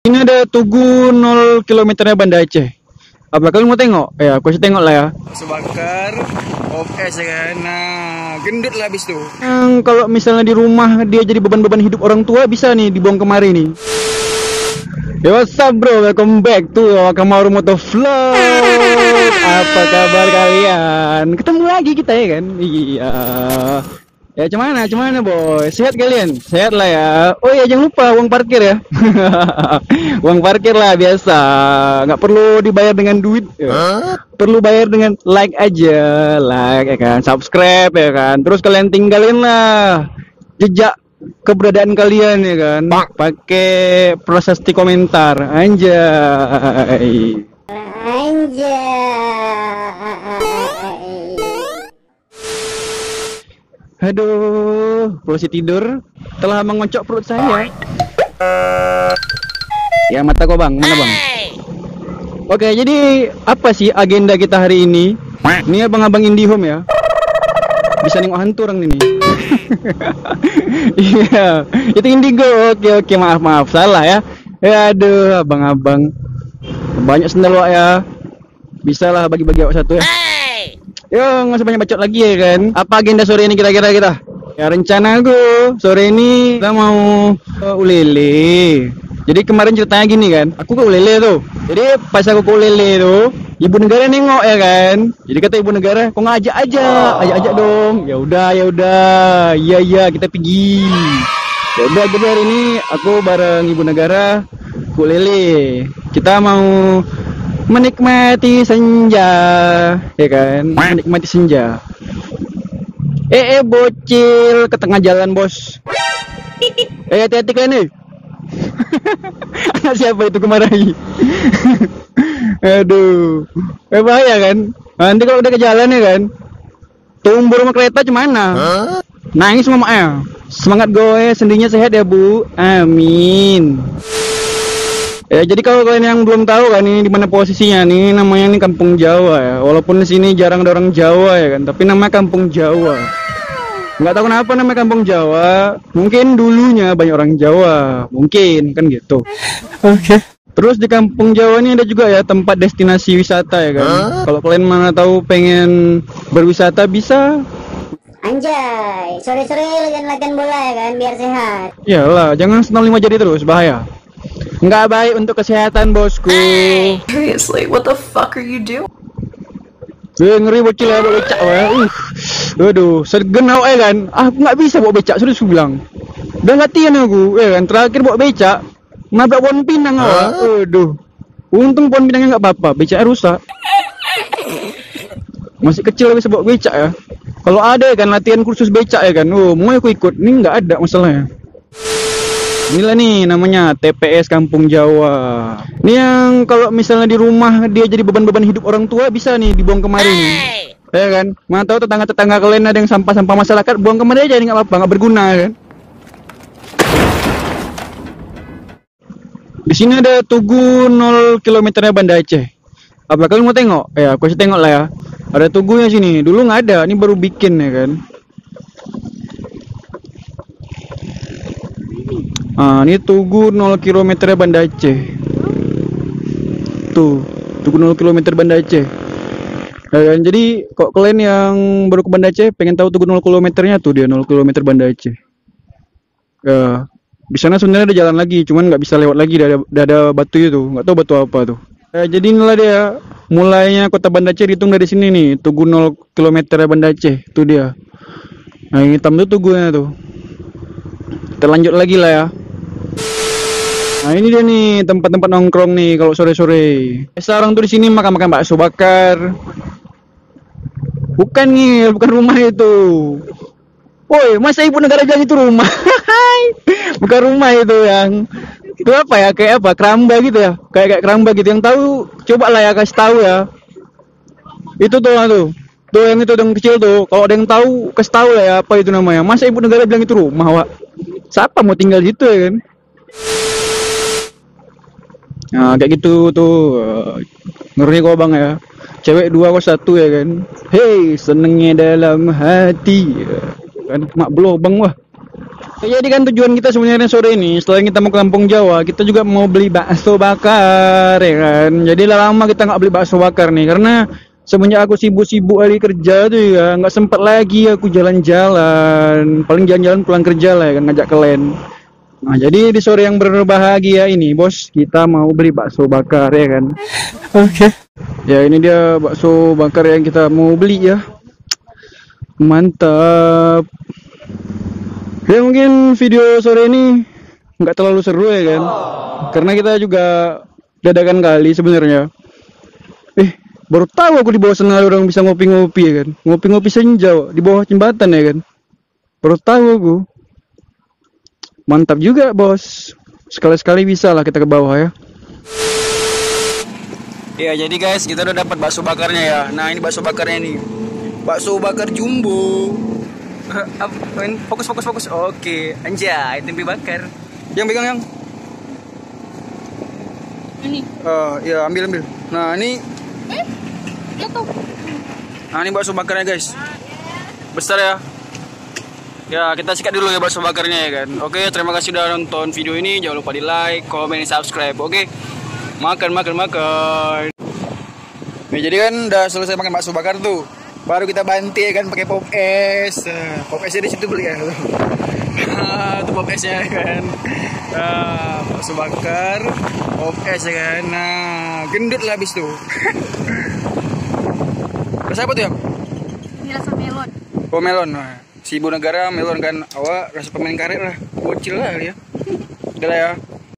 Ini ada Tugu 0 kilometernya Banda Aceh. Apa kalian mau tengok? Ya, aku sih tengok lah ya. Sebakar, oke kan. Nah, gendut lah habis tuh. Kalau misalnya di rumah dia jadi beban-beban hidup orang tua, bisa nih dibuang kemari nih. Yo, what's up bro, welcome back to Wakamaru Motovlog. Apa kabar kalian? Ketemu lagi kita ya kan? Iya. Ya cuman boy, sehat kalian? Sehat lah ya. Oh iya jangan lupa uang parkir ya. Uang parkir lah biasa, nggak perlu dibayar dengan duit ya. Perlu bayar dengan like aja, like ya kan, subscribe ya kan. Terus kalian tinggalin lah jejak keberadaan kalian ya kan, pakai prasasti komentar anjay. Aduh, polisi tidur telah mengocok perut saya. Ya mata kau bang, mana bang? Oke, jadi apa sih agenda kita hari ini? Ini abang-abang IndiHome ya. Bisa nengok hantu orang ini. Iya, itu Indigo. Oke, maaf, salah ya. Ya aduh, abang-abang. Banyak sendal wak ya. Bisa lah bagi-bagi wak satu ya. Yo, nggak usah banyak bacot lagi ya kan. Apa agenda sore ini kira-kira kita? Ya rencana aku sore ini kita mau ulele. Jadi kemarin ceritanya gini kan, aku ke ulele tuh. Jadi pas aku ke ulele tuh, ibu negara nengok ya kan. Jadi kata ibu negara, kok ngajak aja, ajak dong. Ya udah, iya kita pergi. Ya udah, jadi hari ini aku bareng ibu negara ke ulele. Kita mau menikmati senja, ya kan? Menikmati senja. Bocil ke tengah jalan bos. Hati-hati kan nih. Anak siapa itu kemarahi? Aduh, bahaya kan? Nanti kalau udah ke jalan ya kan, tumbur sama kereta gimana? Nangis sama maknya. Semangat gue, sendinya sehat ya bu. Amin. Ya, jadi kalau kalian yang belum tahu kan ini di mana posisinya nih, namanya ini Kampung Jawa ya. Walaupun di sini jarang ada orang Jawa ya kan, tapi namanya Kampung Jawa. Nggak tahu kenapa namanya Kampung Jawa. Mungkin dulunya banyak orang Jawa, mungkin kan gitu. Oke. Terus di Kampung Jawa ini ada juga ya tempat destinasi wisata ya kan. Kalau kalian mana tahu pengen berwisata bisa. Anjay, sore-sore latihan bola ya kan, biar sehat. Iyalah, jangan senang 5 jari terus, bahaya. Nggak baik untuk kesehatan bosku. Seriously, what the fuck are you doing? Ngeri bocil ya bawa becak ya. Aduh, segen awak ya kan. Aku nggak bisa bawa becak, serius aku bilang. Udah latihan aku, ya kan. Terakhir bawa becak, nabrak pohon pinang awak. Aduh, untung pohon pinangnya nggak apa-apa, becaknya rusak. Masih kecil bisa bawa becak ya. Kalau ada ya kan latihan kursus becak ya kan. Mau aku ikut. Ini nggak ada masalahnya. Inilah nih namanya TPS Kampung Jawa. Ini yang kalau misalnya di rumah dia jadi beban-beban hidup orang tua, bisa nih dibuang kemari nih. Ya kan? Mana tahu tetangga-tetangga kalian ada yang sampah-sampah masyarakat, buang kemari aja, nggak apa-apa, nggak berguna kan. Di sini ada Tugu 0 kilometernya Banda Aceh. Apa kalian mau tengok? Ya, aku sih tengok lah ya. Ada tugunya sini. Dulu nggak ada, ini baru bikin ya kan. Ini Tugu 0 km Banda Aceh. Tuh, Tugu 0 km Banda Aceh. Dan jadi kok kalian yang baru ke Banda Aceh pengen tahu Tugu 0 km-nya tuh, dia 0 km Banda Aceh. Ya, di sana sebenarnya ada jalan lagi, cuman nggak bisa lewat lagi, udah ada batu itu, nggak tahu batu apa tuh. Jadi inilah dia, mulainya kota Banda Aceh dihitung dari sini nih, Tugu 0 km Banda Aceh, tuh dia. Nah, yang hitam tuh tugunya tuh. Kita lanjut lagi lah ya. Nah ini dia nih tempat-tempat nongkrong nih kalau sore-sore. Sekarang tuh di sini makan-makan bakso bakar. Bukan nih, bukan rumah itu. Woi, masa ibu negara bilang itu rumah? Bukan rumah itu yang. Itu apa ya? Kayak apa? Keramba gitu ya? Kayak keramba gitu. Yang tahu coba lah ya kasih tahu ya. Itu tuh. Tuh yang itu yang kecil tuh. Kalau ada yang tahu kasih tahu lah ya apa itu namanya. Masa ibu negara bilang itu rumah, Wak? Siapa mau tinggal di situ ya kan? Nah kayak gitu tuh. Ngeri kok bang ya. Cewek 2 kok 1 ya kan. Hei, senengnya dalam hati kan, mak blow bang wah. Jadi kan tujuan kita sebenarnya sore ini, setelah kita mau ke Lampung Jawa, kita juga mau beli bakso bakar, ya kan. Jadi lama kita nggak beli bakso bakar nih, karena semenjak aku sibuk-sibuk hari kerja tuh ya, nggak sempet lagi aku jalan-jalan. Paling jalan-jalan pulang kerja lah ya kan, ngajak kalian. Nah, jadi di sore yang berbahagia ini, bos, kita mau beli bakso bakar, ya kan. Oke. Ya, ini dia bakso bakar yang kita mau beli ya. Mantap. Ya mungkin video sore ini nggak terlalu seru ya kan, karena kita juga dadakan kali sebenarnya. Baru tahu aku di bawah sana ada orang bisa ngopi-ngopi ya kan, ngopi-ngopi senja di bawah jembatan ya kan. Baru tahu aku. Mantap juga bos. Sekali-sekali bisa lah kita ke bawah ya. Ya jadi guys, kita udah dapat bakso bakarnya ya. Nah ini bakso bakarnya nih, bakso bakar jumbo. Fokus. Oke, anjay, tempe bakar. Yang pegang yang. Ini. Ya ambil. Nah ini. Jatuh. Nah ini bakso bakarnya guys. Besar ya. Ya kita sikat dulu ya bakso bakarnya ya kan. Oke, terima kasih udah nonton video ini. Jangan lupa di like, komen, subscribe. Oke. Makan. Nah, jadi kan udah selesai makan bakso bakar tuh. Baru kita banting kan pakai pop es. Pop esnya di situ beli ya. Itu pop esnya kan. Bakso bakar, pop es ya kan. Nah, gendut lah habis tuh. Rasa apa tuh ya? Ini rasa melon. Oh melon. Nah, si ibu negara melon kan. Awak rasa permen karet lah. Bocil lah ya. Udah lah ya.